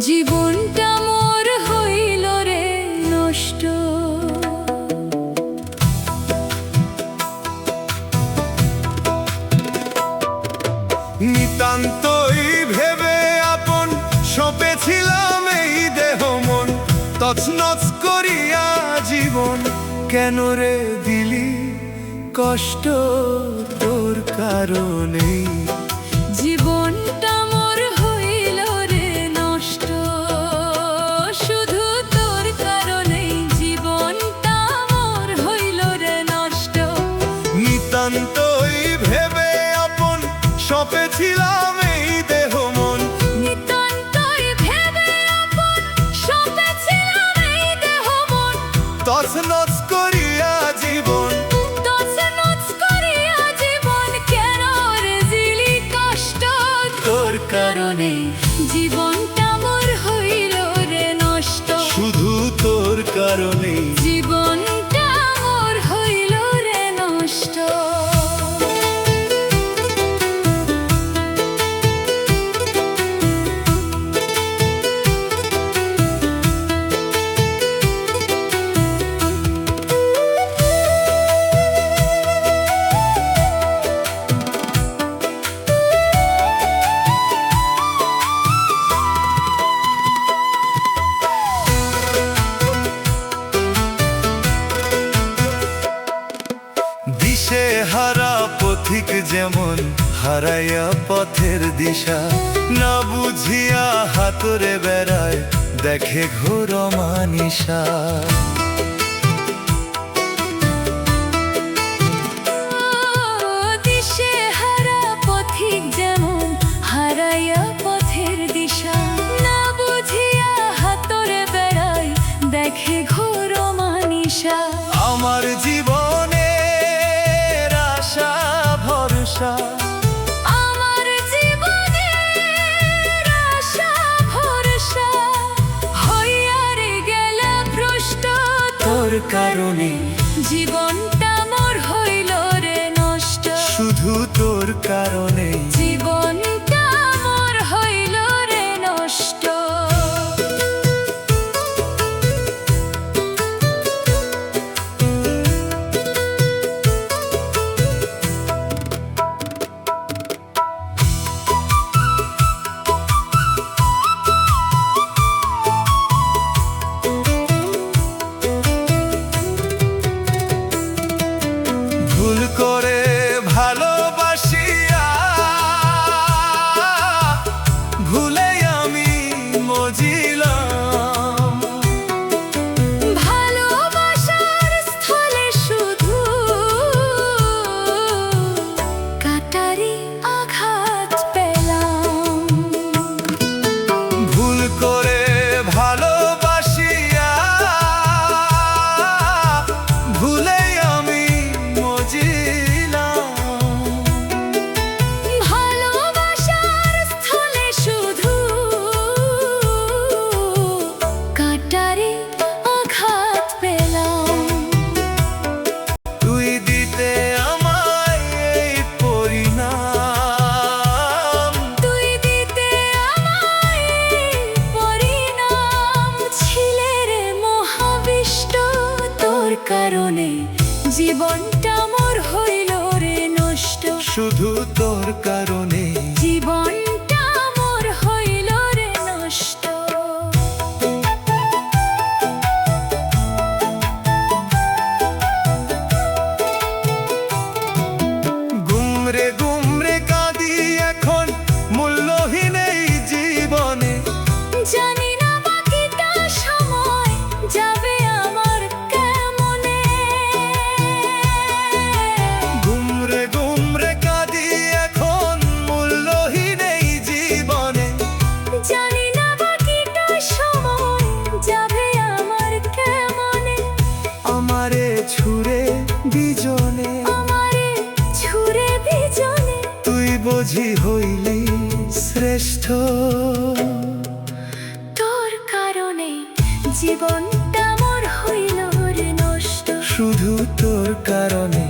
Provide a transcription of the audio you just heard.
জীবনটা মোর হইল রে নষ্ট। নিতান্তই ভেবে আপন সপেছিলাম এই দেহ মন, তছনছ করিয়া জীবন কেন রে দিলি কষ্ট তোর কারণেই। জীবনটা মোর হইল রে নষ্ট, শুধু তোর কারণেই জীবনটা মোর হইল রে নষ্ট। নিতান্তই ভেবে আপন সপেছিলাম এই দেহ মন, নিতান্তই ভেবে আপন সপেছিলাম এই দেহ মন, তছনছ করিয়া জীবন তছনছ করিয়া জীবন কেন রে দিলি কষ্ট তোর কারণে। জীবনটা মোর হইল রে নষ্ট, শুধু তোর কারণে। জীবনটা মোর হইল রে নষ্ট। দিশে হারা পথিক যেমন হারাইয়া পথের দিশা, না বুঝিয়া হাতরে বেড়ায় দেখে ঘোর মানিসা। দিশেহারা পথিক যেমন হারাইয়া পথের দিশা, না বুঝিয়া হাতরে বেড়ায় দেখে ঘোর মানিসা। আমার জীবনের আশা ভরসা, আমার জীবনের আশা ভরসা হইয়া রে গেল ভ্রষ্ট তোর কারণে। জীবনটা মোর হইল রে নষ্ট, শুধু তোর কারণে। জীবনটা মোর হইল রে নষ্ট। ভুল করে ভালোবাসিয়া ভুলে আমি মজিলাম। ভালোবাসার স্থলে শুধু কাটারি আঘাত পেলাম। ভুল করে ভালোবাসিয়া ভুলে আমি মজিলাম। ভালোবাসার স্থলে শুধু কাটারি আঘাত পেলাম। তুই দিতে আমায় এই পরিণাম, তুই দিতে আমায় পরিণাম, ছিলে রে মহাবিষ্ট তোর কারণে। জীবনটা মোর হইল রে নষ্ট, শুধু তোর কারণে। জীবনটা মোর হইল রে নষ্ট। গুমরে গুমরে কাঁদি এখন মূল্যহীন এই জীবনে। জানি না বাকিটা সময় যাবে আমার কেমনে। গুমরে গুমরে কাঁদি এখন মূল্যহীন এই জীবনে। জানি না বাকিটা সময় যাবে আমার কেমনে। আমারে ছুঁড়ে বিজনে, আমারে ছুঁড়ে বিজনে তুই বুঝি হইলি শ্রেষ্ঠ। তোর কারণে জীবনটা মোর হইল রে নষ্ট, শুধু তোর কারণে।